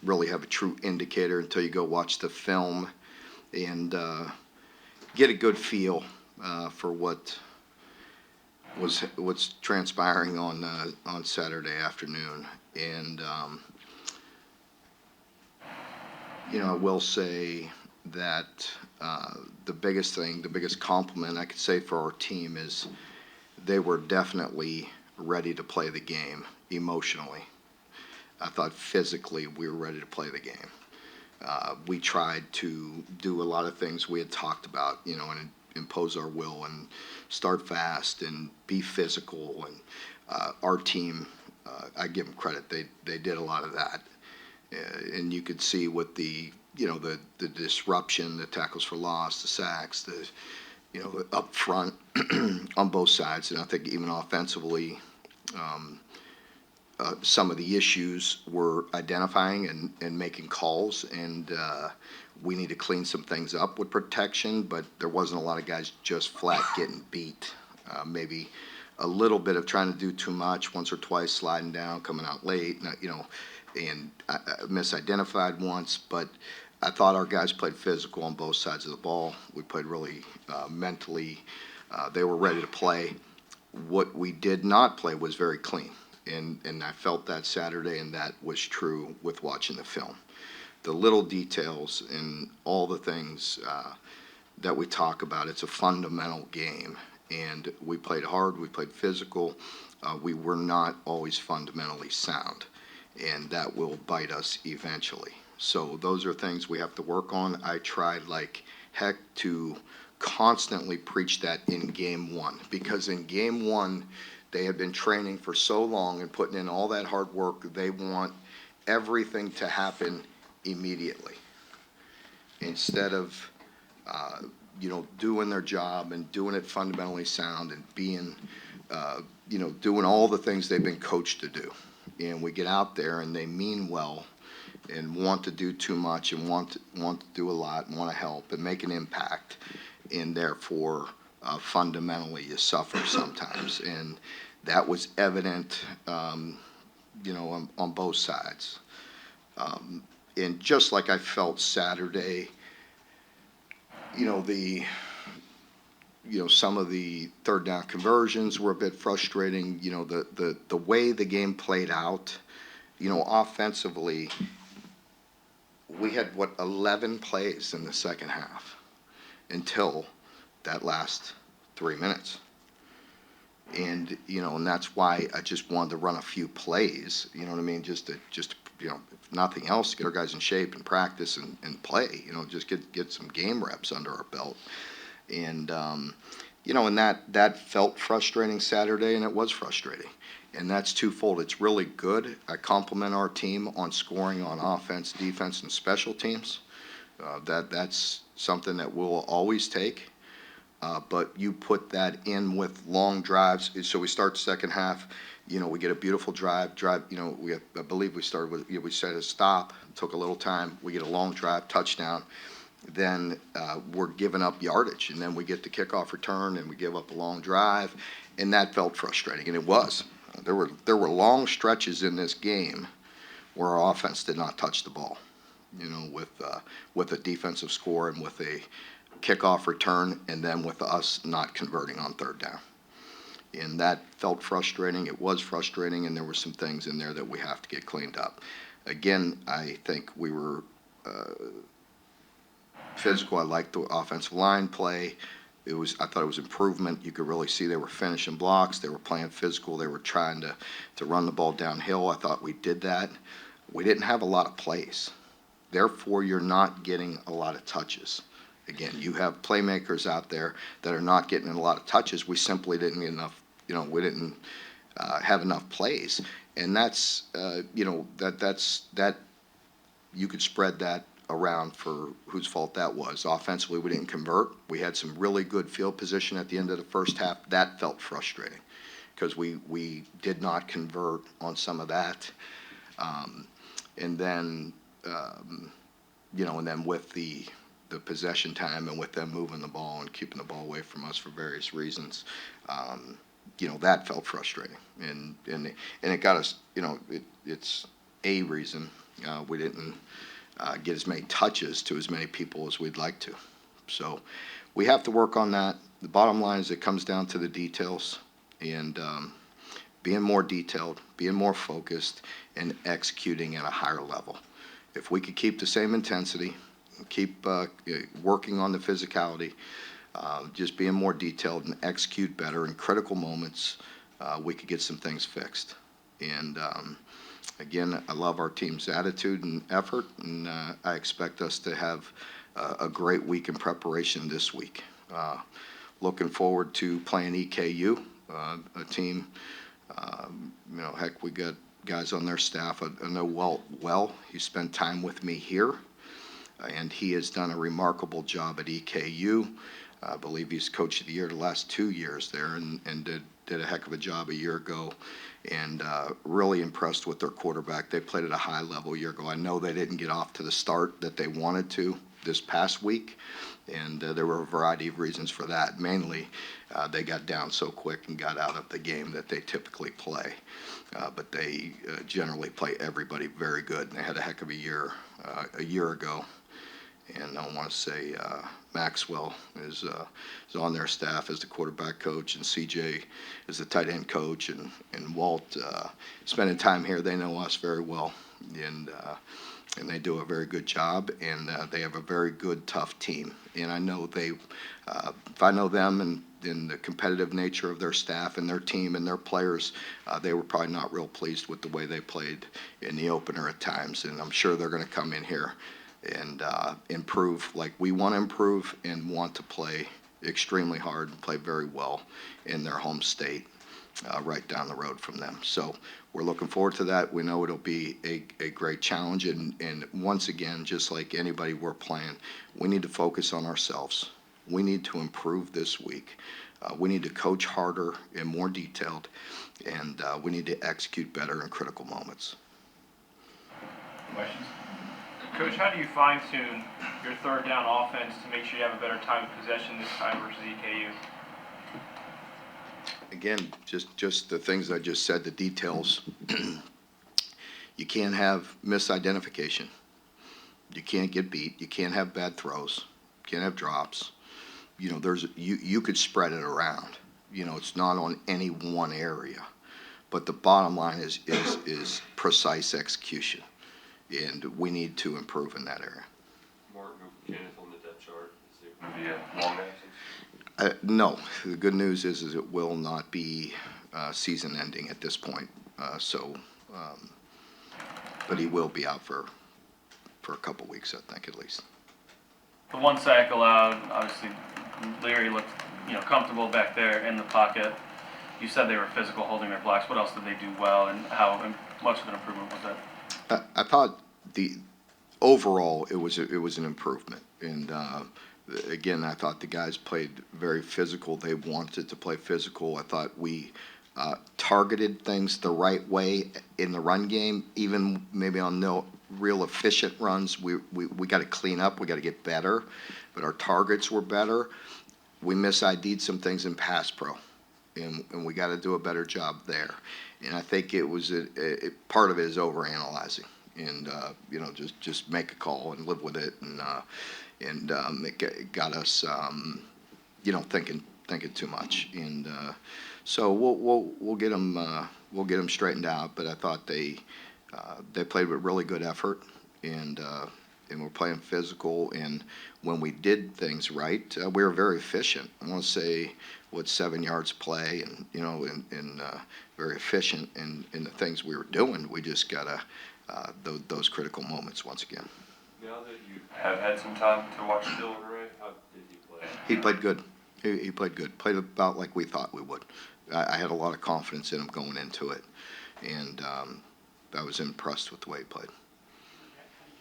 really have a true indicator until you go watch the film and get a good feel for what's transpiring on Saturday afternoon. And I will say that the biggest compliment I could say for our team is they were definitely ready to play the game emotionally. I thought physically we were ready to play the game. We tried to do a lot of things we had talked about, and impose our will and start fast and be physical. And our team, I give them credit, they did a lot of that. And you could see with the disruption, the tackles for loss, the sacks, the up front on both sides. And I think even offensively, some of the issues were identifying and making calls, and we need to clean some things up with protection, but there wasn't a lot of guys just flat getting beat. Maybe a little bit of trying to do too much, once or twice sliding down, coming out late, and I misidentified once, but I thought our guys played physical on both sides of the ball. We played really mentally. They were ready to play. What we did not play was very clean, and I felt that Saturday, and that was true with watching the film. The little details and all the things that we talk about, it's a fundamental game, and we played hard, we played physical. We were not always fundamentally sound, and that will bite us eventually. So those are things we have to work on. I tried like heck to constantly preach that in game one, because in game one, they had been training for so long and putting in all that hard work. They want everything to happen immediately instead of doing their job and doing it fundamentally sound and being doing all the things they've been coached to do. And we get out there and they mean well and want to do too much and want to do a lot and want to help and make an impact, and therefore fundamentally you suffer sometimes. And that was evident on both sides. And just like I felt Saturday, some of the third down conversions were a bit frustrating. The way the game played out, offensively, we had 11 plays in the second half until that last 3 minutes. And that's why I just wanted to run a few plays, you know what I mean, just if nothing else, get our guys in shape and practice and play, just get some game reps under our belt. And and that felt frustrating Saturday, and it was frustrating. And that's twofold. It's really good. I compliment our team on scoring on offense, defense, and special teams. That's something that we'll always take. But you put that in with long drives. So we start the second half. We get a beautiful drive. I believe we started with, we set a stop, took a little time. We get a long drive, touchdown. Then we're giving up yardage, and then we get the kickoff return, and we give up a long drive, and that felt frustrating, and it was. There were long stretches in this game where our offense did not touch the ball, with a defensive score and with a kickoff return, and then with us not converting on third down. And that felt frustrating. It was frustrating, and there were some things in there that we have to get cleaned up. Again, I think we were physical. I liked the offensive line play. I thought it was improvement. You could really see they were finishing blocks. They were playing physical. They were trying to run the ball downhill. I thought we did that. We didn't have a lot of plays. Therefore, you're not getting a lot of touches. Again, you have playmakers out there that are not getting a lot of touches. We simply didn't get enough. We didn't have enough plays, and that's that. You could spread that around for whose fault that was. Offensively, we didn't convert. We had some really good field position at the end of the first half. That felt frustrating because we did not convert on some of that. And then, and then with the possession time and with them moving the ball and keeping the ball away from us for various reasons, that felt frustrating. And it got us, it's a reason, We didn't get as many touches to as many people as we'd like to. So we have to work on that. The bottom line is it comes down to the details and being more detailed, being more focused, and executing at a higher level. If we could keep the same intensity, keep working on the physicality, just being more detailed and execute better in critical moments, we could get some things fixed. And again, I love our team's attitude and effort, and I expect us to have a great week in preparation this week. Looking forward to playing EKU, a team, heck, we got guys on their staff. I know Walt well. He spent time with me here, and he has done a remarkable job at EKU. I believe he's coach of the year the last 2 years there, and did a heck of a job a year ago, and really impressed with their quarterback. They played at a high level a year ago. I know they didn't get off to the start that they wanted to this past week, and there were a variety of reasons for that. Mainly, they got down so quick and got out of the game that they typically play. But they generally play everybody very good, and they had a heck of a year ago. And I want to say Maxwell is on their staff as the quarterback coach, and CJ is the tight end coach, and Walt spending time here. They know us very well, and they do a very good job, and they have a very good, tough team. And I know if I know them and the competitive nature of their staff and their team and their players, they were probably not real pleased with the way they played in the opener at times. And I'm sure they're going to come in here and improve like we want to improve and want to play extremely hard and play very well in their home state right down the road from them. So we're looking forward to that. We know it'll be a great challenge. And once again, just like anybody we're playing, we need to focus on ourselves. We need to improve this week. We need to coach harder and more detailed, and we need to execute better in critical moments. Questions? Coach, how do you fine-tune your third down offense to make sure you have a better time of possession this time versus EKU? Again, just the things I just said, the details. You can't have misidentification. You can't get beat. You can't have bad throws. You can't have drops. You could spread it around. It's not on any one area. But the bottom line is precise execution. And we need to improve in that area. Mark, Kenneth on the depth chart. Is there going to be a long absence? No. The good news is it will not be season ending at this point. But he will be out for a couple weeks, I think, at least. The one sack allowed, obviously, Leary looked comfortable back there in the pocket. You said they were physical, holding their blocks. What else did they do well, and how much of an improvement was that? I thought overall it was an improvement, and again, I thought the guys played very physical. They wanted to play physical. I thought we targeted things the right way in the run game, even maybe on no real efficient runs. We got to clean up. We got to get better, but our targets were better. We misid'd some things in pass pro, and we got to do a better job there. And I think it was part of it is overanalyzing, and just make a call and live with it, and it got us thinking too much, and so we'll get them straightened out. But I thought they played with really good effort, and we're playing physical. And when we did things right, we were very efficient. I want to say 7 yards play, and very efficient in the things we were doing. We just gotta those critical moments once again. Now that you have had some time to watch Dylan Ray, how did he play? He played good. He played good. Played about like we thought we would. I had a lot of confidence in him going into it, and I was impressed with the way he played.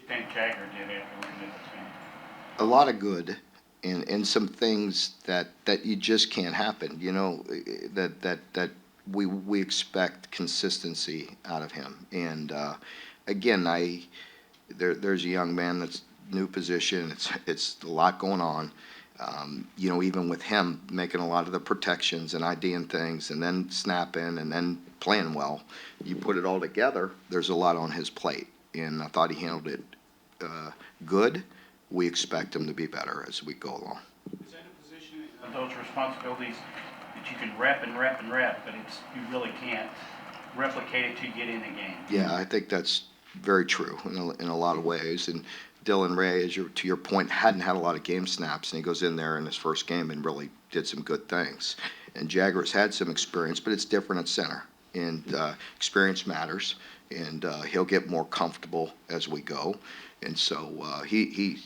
You think Jagger did everything between? A lot of good, and some things that you just can't happen. That we expect consistency out of him. And again, there's a young man that's new position. It's a lot going on. Even with him making a lot of the protections and IDing things, and then snapping and then playing well, you put it all together. There's a lot on his plate, and I thought he handled it good. We expect him to be better as we go along. Is that a position of those responsibilities that you can rep and rep and rep, but you really can't replicate it to get in the game? Yeah, I think that's very true in a lot of ways. And Dylan Ray, to your point, hadn't had a lot of game snaps, and he goes in there in his first game and really did some good things. And Jagger's had some experience, but it's different at center. And experience matters, and he'll get more comfortable as we go. And so he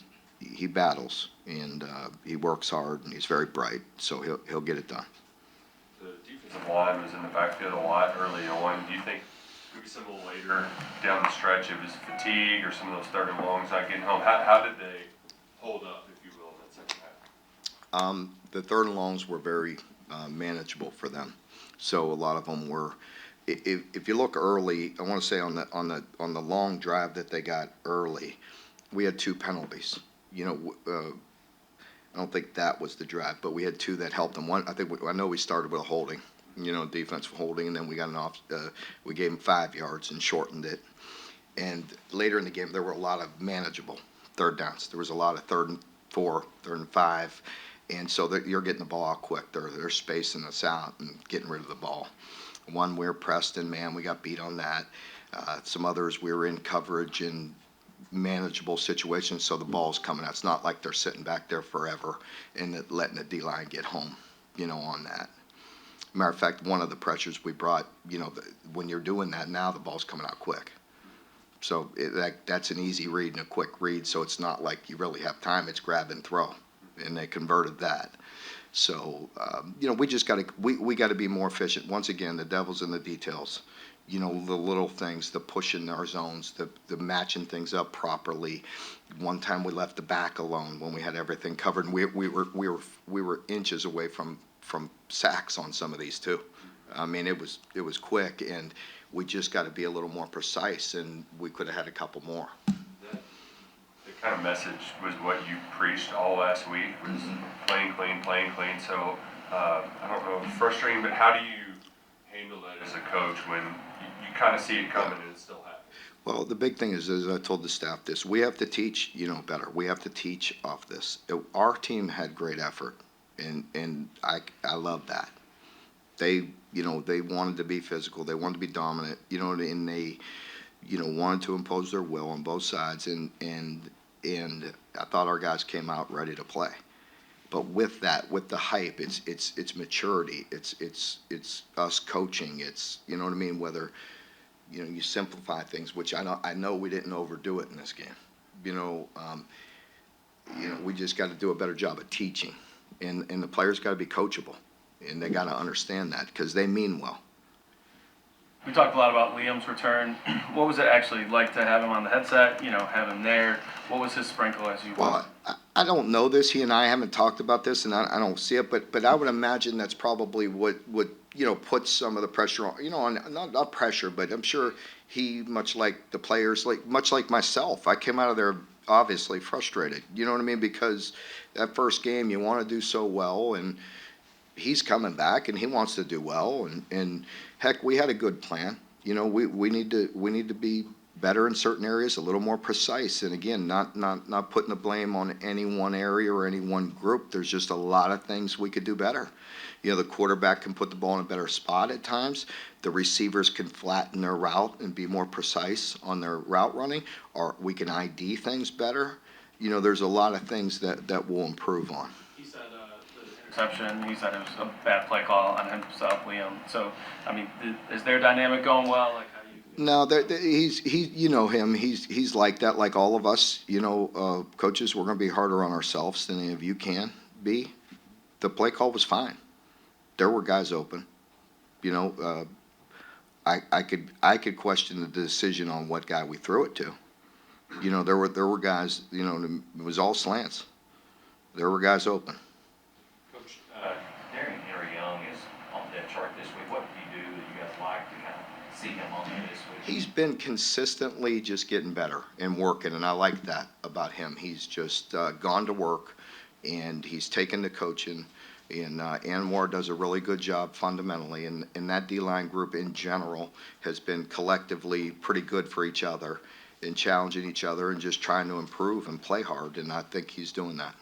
battles, and he works hard, and he's very bright, so he'll get it done. The defensive line was in the backfield a lot early on. Do you think maybe some of the later down the stretch it was fatigue or some of those third and longs not getting home? How did they hold up, if you will, in that second half? The third and longs were very manageable for them. So a lot of them were. If you look early, I want to say on the long drive that they got early, we had 2 penalties. I don't think that was the drive, but we had 2 that helped them. One, I know we started with a holding, defensive holding, and then we got we gave them 5 yards and shortened it. And later in the game, there were a lot of manageable third downs. There was a lot of 3rd and 4, 3rd and 5. And so you're getting the ball out quick. They're spacing us out and getting rid of the ball. One, we were pressed, and man, we got beat on that. Some others, we were in coverage in manageable situations, so the ball's coming out. It's not like they're sitting back there forever and letting the D-line get home, on that. Matter of fact, one of the pressures we brought, when you're doing that, now the ball's coming out quick. So that's an easy read and a quick read, so it's not like you really have time. It's grab and throw, and they converted that. So, we just got to we got to be more efficient. Once again, the devil's in the details. The little things, the pushing our zones, the matching things up properly. One time we left the back alone when we had everything covered, and we were inches away from sacks on some of these too. I mean, it was quick, and we just got to be a little more precise, and we could have had a couple more. The kind of message was what you preached all last week, was playing clean. So I don't know, frustrating, but how do you handle that as a coach when you kind of see it coming and it still happens? Well, the big thing is, as I told the staff this, we have to teach, better. We have to teach off this. Our team had great effort, and I love that. They wanted to be physical. They wanted to be dominant, and they, wanted to impose their will on both sides, and I thought our guys came out ready to play. But with that, with the hype, it's maturity. It's us coaching. It's, whether, you simplify things, which I know we didn't overdo it in this game. We just got to do a better job of teaching, and the players got to be coachable, and they got to understand that because they mean well. We talked a lot about Liam's return. What was it actually like to have him on the headset, have him there? What was his sprinkle as you Well, I don't know this. He and I haven't talked about this, and I don't see it, but I would imagine that's probably what would, put some of the pressure on, not pressure, but I'm sure he, much like the players, much like myself, I came out of there obviously frustrated, because that first game you want to do so well, and he's coming back and he wants to do well, and heck, we had a good plan. We need to be better in certain areas, a little more precise, and again, not putting the blame on any one area or any one group. There's just a lot of things we could do better. The quarterback can put the ball in a better spot at times. The receivers can flatten their route and be more precise on their route running, or we can ID things better. There's a lot of things that we'll improve on. He said the interception, he said it was a bad play call on himself, Liam. So, I mean, is their dynamic going well? Like, how do you? No, he's him. He's like that, like all of us. Coaches, we're going to be harder on ourselves than any of you can be. The play call was fine. There were guys open. I could question the decision on what guy we threw it to. There were guys. It was all slants. There were guys open. Coach, Darren Henry Young is on the depth chart this week. What do you do that you guys like to kind of see him on there this week? He's been consistently just getting better and working, and I like that about him. He's just gone to work, and he's taken to coaching. And Anwar does a really good job fundamentally, and that D-line group in general has been collectively pretty good for each other. and challenging each other and just trying to improve and play hard, and I think he's doing that.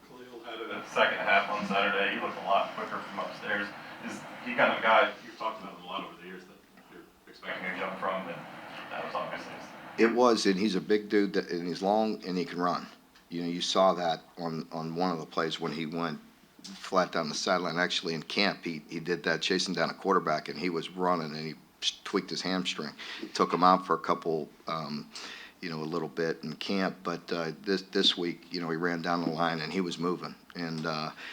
Khalil had a second half on Saturday. He looked a lot quicker from upstairs. Is he kind of a guy you've talked about him a lot over the years that you're expecting a jump from, and that was obviously. It was, and he's a big dude, and he's long, and he can run. You know, you saw that on one of the plays when he went flat down the sideline. Actually, in camp, he did that chasing down a quarterback, and he was running, and he tweaked his hamstring. Took him out for a couple, a little bit in camp, but this week, he ran down the line, and he was moving. And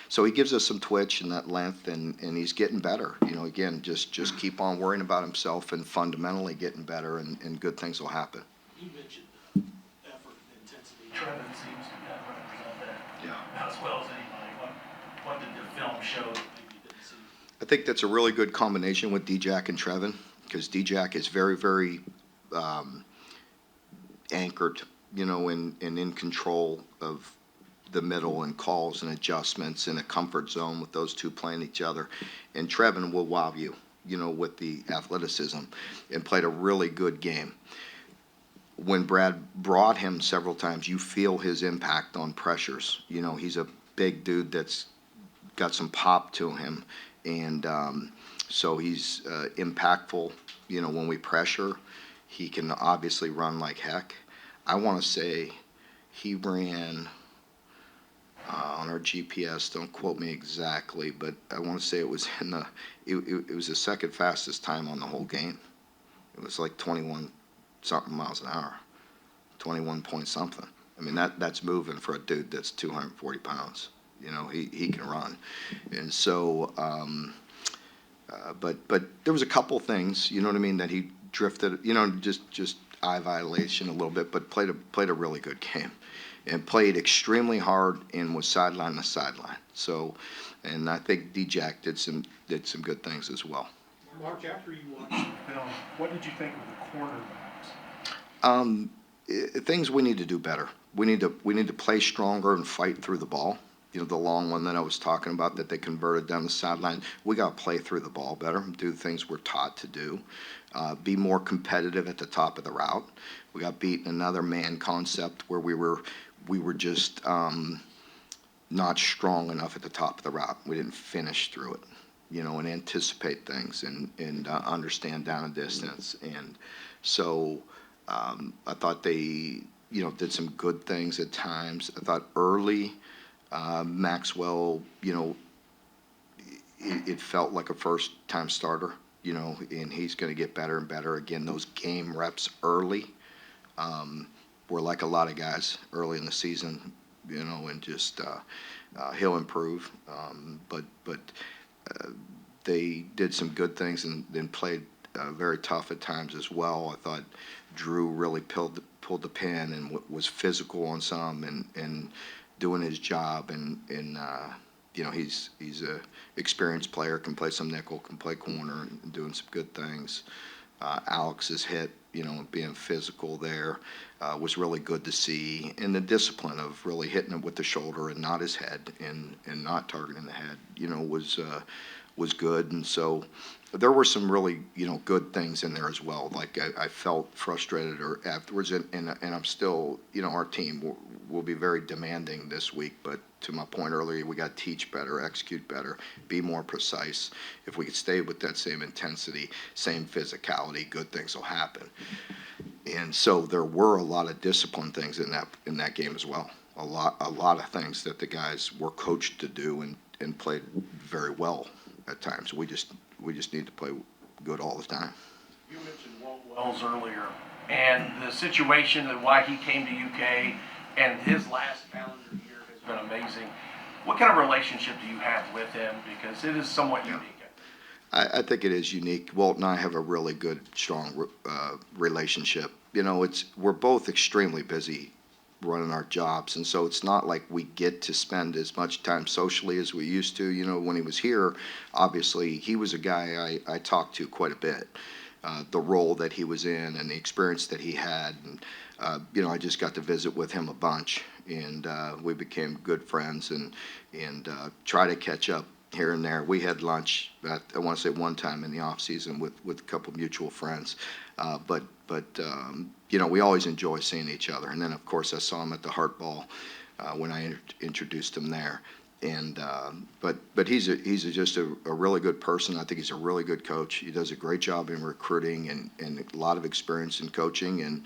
so he gives us some twitch and that length, and he's getting better. Again, just keep on worrying about himself and fundamentally getting better, and good things will happen. You mentioned effort and intensity. Trevin seems to represent that Yeah. as well as anybody. What did the film show that maybe you didn't see? I think that's a really good combination with D-Jack and Trevin, because D-Jack is very, very anchored, and in control of the middle and calls and adjustments in a comfort zone with those two playing each other. And Trevin will wow you, with the athleticism, and played a really good game. When Brad brought him several times, you feel his impact on pressures. He's a big dude that's got some pop to him, and so he's impactful. When we pressure, he can obviously run like heck. I want to say he ran on our GPS. Don't quote me exactly, but I want to say it was it was the second fastest time on the whole game. It was like 21 something miles an hour, 21 point something. I mean, that's moving for a dude that's 240 pounds. He can run. And so, but there was a couple things, that he drifted, just eye violation a little bit, but played a really good game and played extremely hard and was sideline to sideline. So, and I think D-Jack did some good things as well. Mark, after you watched the film, what did you think of the cornerbacks? Things we need to do better. We need to play stronger and fight through the ball. The long one that I was talking about that they converted down the sideline. We got to play through the ball better, do things we're taught to do, be more competitive at the top of the route. We got beat in another man concept where we were just not strong enough at the top of the route. We didn't finish through it, and anticipate things and understand down and distance. And so I thought they, did some good things at times. I thought early, Maxwell, it felt like a first-time starter, and he's going to get better and better. Again, those game reps early were like a lot of guys early in the season, and just he'll improve. But they did some good things and then played very tough at times as well. I thought Drew really pulled the pin and was physical on some and doing his job, and he's a experienced player, can play some nickel, can play corner, and doing some good things. Alex's hit, being physical there, was really good to see, and the discipline of really hitting it with the shoulder and not his head, and not targeting the head, was good. And so there were some really, good things in there as well. Like I felt frustrated or afterwards, and I'm still, our team will be very demanding this week. But to my point earlier, we got to teach better, execute better, be more precise. If we could stay with that same intensity, same physicality, good things will happen. And so there were a lot of discipline things in that game as well. A lot of things that the guys were coached to do and played very well at times. We just need to play good all the time. You mentioned Walt Wells earlier, and the situation and why he came to UK, and his last calendar year has been amazing. What kind of relationship do you have with him? Because it is somewhat unique. I think it is unique. Walt and I have a really good, strong relationship. We're both extremely busy running our jobs, and so it's not like we get to spend as much time socially as we used to. When he was here, obviously he was a guy I talked to quite a bit. The role that he was in and the experience that he had, and I just got to visit with him a bunch, and we became good friends and try to catch up here and there. We had lunch, I want to say one time in the off season with a couple mutual friends. But we always enjoy seeing each other. And then, of course, I saw him at the Heart Ball when I introduced him there. And but he's just a really good person. I think he's a really good coach. He does a great job in recruiting and a lot of experience in coaching. And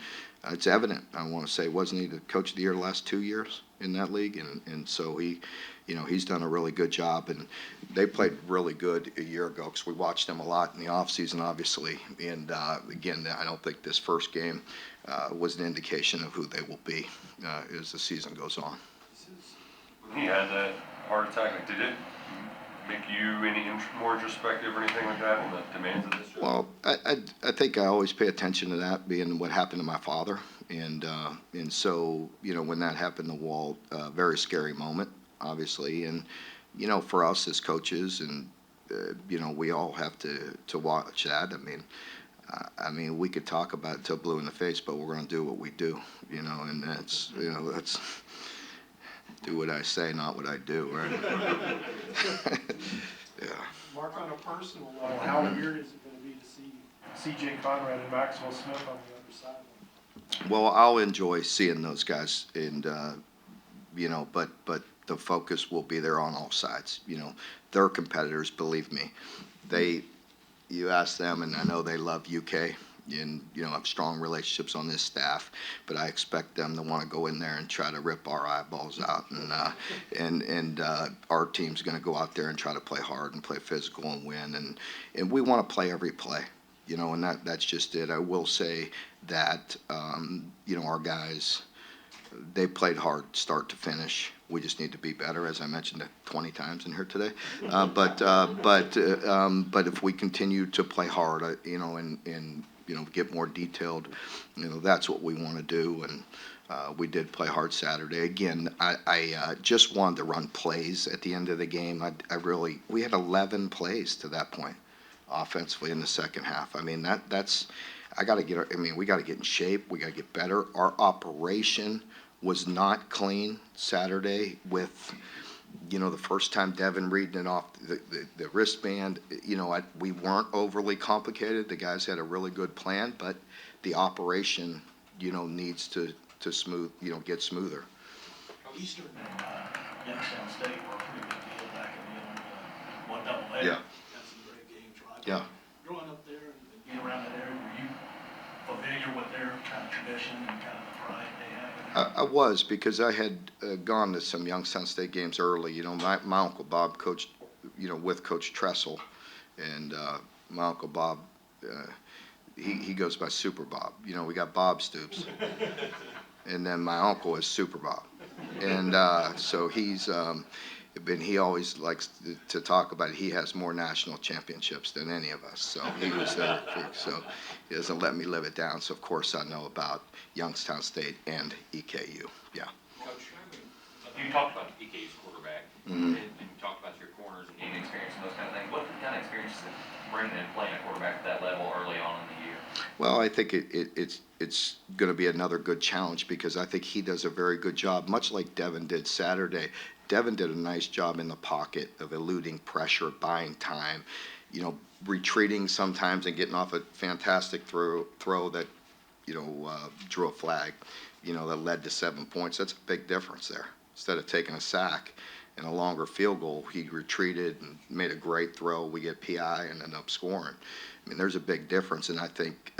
it's evident. I want to say, wasn't he the coach of the year the last 2 years in that league? And so he's done a really good job. And they played really good a year ago because we watched them a lot in the offseason, obviously. And again, I don't think this first game was an indication of who they will be as the season goes on. When he had that heart attack, like, did it make you any more introspective or anything like that on the demands of this job? Well, I think I always pay attention to that, being what happened to my father. And so, when that happened to Walt, very scary moment, obviously. And, for us as coaches and, we all have to watch that. I mean, we could talk about it till blue in the face, but we're going to do what we do, and that's do what I say, not what I do, right? Yeah. Mark, on a personal level, how weird is it going to be to see C.J. Conrad and Maxwell Smith on the other sideline? Well, I'll enjoy seeing those guys, and but the focus will be there on all sides. They're competitors, believe me. You ask them, and I know they love UK, and have strong relationships on this staff, but I expect them to want to go in there and try to rip our eyeballs out, and our team's going to go out there and try to play hard and play physical and win, and we want to play every play. And that's just it. I will say that, our guys, they played hard start to finish. We just need to be better, as I mentioned it 20 times in here today. But if we continue to play hard, and get more detailed, that's what we want to do. And we did play hard Saturday. Again, I just wanted to run plays at the end of the game. We had 11 plays to that point offensively in the second half. I mean, we got to get in shape. We got to get better. Our operation was not clean Saturday with, the first time Devin reading it off the wristband. We weren't overly complicated. The guys had a really good plan, but the operation, needs to get smoother. Eastern and Youngstown State were a pretty big deal back in the one double A. Yeah. Had some great games, right? Yeah. Growing up there and being around that area, were you familiar with their kind of tradition and kind of the pride they have? I was, because I had gone to some Youngstown State games early. My Uncle Bob coached, with Coach Tressel, and my Uncle Bob, he goes by Super Bob. We got Bob Stoops, and then my uncle is Super Bob, and so he always likes to talk about it. He has more national championships than any of us, so he was there. So he doesn't let me live it down. So of course I know about Youngstown State and EKU. Yeah. Coach, you talked about EKU's quarterback, and you talked about your corners and game experience and those kind of things. What kind of experience is it bringing and playing a quarterback at that level early on in the year? Well, I think it's going to be another good challenge, because I think he does a very good job, much like Devin did Saturday. Devin did a nice job in the pocket of eluding pressure, buying time, retreating sometimes and getting off a fantastic throw that, drew a flag, that led to 7 points. That's a big difference there. Instead of taking a sack and a longer field goal, he retreated and made a great throw. We get PI and end up scoring. I mean, there's a big difference, and I think,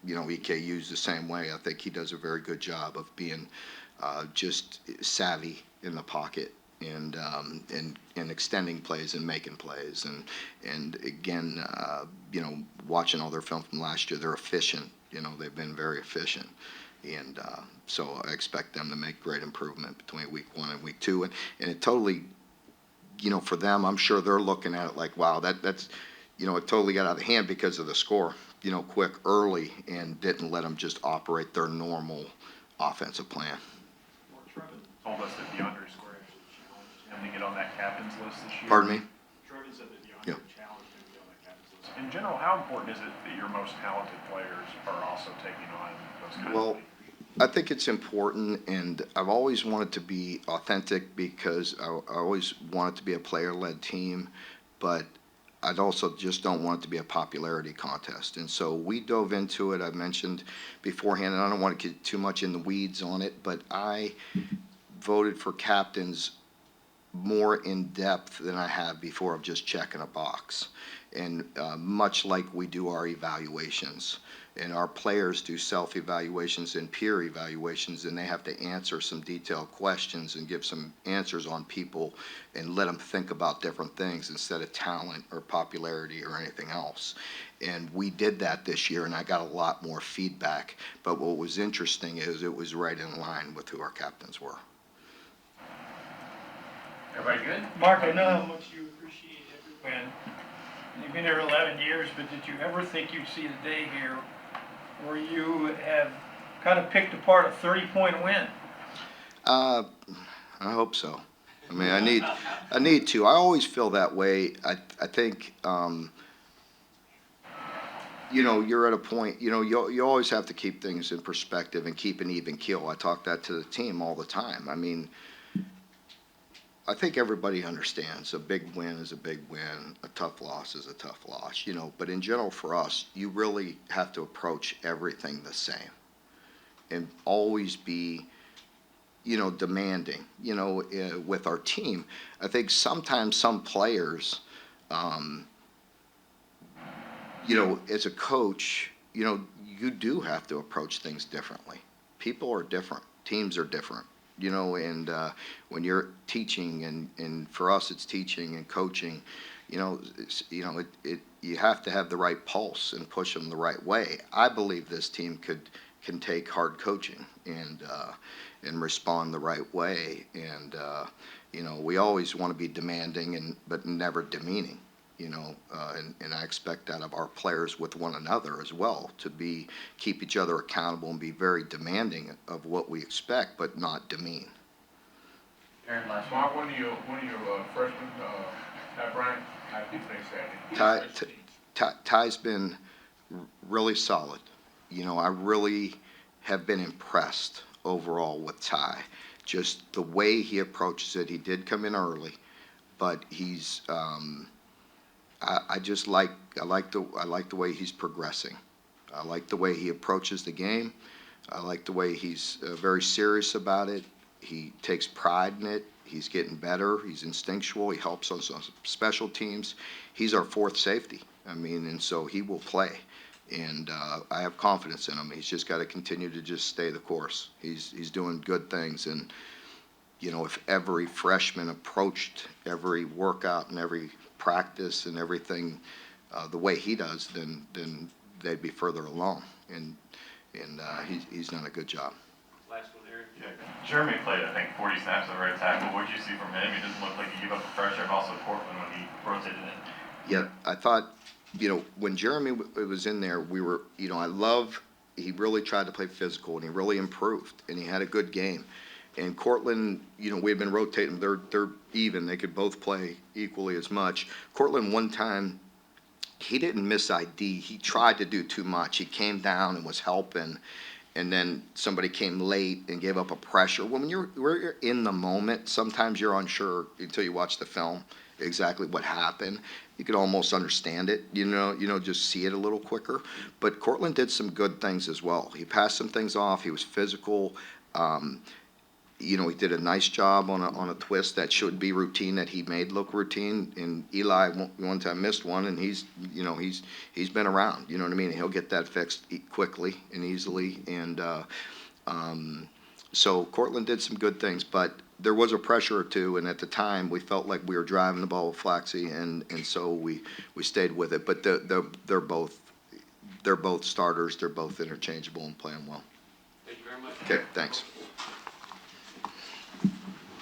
EKU's the same way. I think he does a very good job of being just savvy in the pocket and extending plays and making plays. And again, watching all their film from last year, they're efficient. They've been very efficient. And so I expect them to make great improvement between week 1 and week 2. And it totally, for them, I'm sure they're looking at it like, wow, that's it totally got out of hand because of the score, quick early, and didn't let them just operate their normal offensive plan. Trevin told us that DeAndre Square actually challenged him to get on that captain's list this year. Pardon me? Trevin said that DeAndre challenged him to get on that captain's list. In general, how important is it that your most talented players are also taking on those kinds of leaders? I think it's important, and I've always wanted to be authentic because I always want it to be a player-led team, but I'd also just don't want it to be a popularity contest. And so we dove into it. I mentioned beforehand, and I don't want to get too much in the weeds on it, but I voted for captains more in depth than I have before of just checking a box. And much like we do our evaluations, and our players do self-evaluations and peer evaluations, and they have to answer some detailed questions and give some answers on people and let them think about different things instead of talent or popularity or anything else. And we did that this year, and I got a lot more feedback. But what was interesting is it was right in line with who our captains were. Everybody good? Mark, I know how much you appreciate every win. You've been here 11 years, but did you ever think you'd see the day here where you have kind of picked apart a 30-point win? I hope so. I mean, I need to. I always feel that way. I think, you know, you're at a point, you know, you always have to keep things in perspective and keep an even keel. I talk that to the team all the time. I mean, I think everybody understands a big win is a big win, a tough loss is a tough loss, you know, but in general for us, you really have to approach everything the same and always be, you know, demanding, you know, with our team. I think sometimes some players, you know, as a coach, you know, you do have to approach things differently. People are different, teams are different. You know, and when you're teaching, and for us it's teaching and coaching, you know, you have to have the right pulse and push them the right way. I believe this team can take hard coaching and respond the right way. And you know, we always want to be demanding but never demeaning. You know, and I expect that of our players with one another as well, to keep each other accountable and be very demanding of what we expect, but not demean. Aaron, last one. Mark, one of your freshmen, Ty Bryant, how did he play Saturday? Ty's been really solid. You know, I really have been impressed overall with Ty. Just the way he approaches it. He did come in early, but he's. I like the way he's progressing. I like the way he approaches the game. I like the way he's very serious about it. He takes pride in it. He's getting better. He's instinctual. He helps us on special teams. He's our fourth safety. I mean, and so he will play. And I have confidence in him. He's just got to continue to just stay the course. He's doing good things. And, you know, if every freshman approached every workout and every practice and everything the way he does, then they'd be further along. And he's done a good job. Last one, Aaron. Yeah. Jeremy played, I think, 40 snaps at right tackle. What did you see from him? He doesn't look like he gave up a pressure, and also Cortland when he rotated in. Yeah, I thought, you know, when Jeremy was in there, we were, you know, he really tried to play physical, and he really improved, and he had a good game. And Cortland, you know, we had been rotating. They're even. They could both play equally as much. Cortland, one time, he didn't miss ID. He tried to do too much. He came down and was helping, and then somebody came late and gave up a pressure. When you're in the moment, sometimes you're unsure until you watch the film exactly what happened. You could almost understand it, you know, just see it a little quicker. But Cortland did some good things as well. He passed some things off. He was physical. You know, he did a nice job on a twist that should be routine that he made look routine. And Eli one time missed one, and he's been around. You know what I mean? He'll get that fixed quickly and easily. And so Cortland did some good things, but there was a pressure or two. And at the time, we felt like we were driving the ball with Flaxey, and so we stayed with it. But they're both starters. They're both interchangeable and playing well. Thank you very much. Okay, thanks.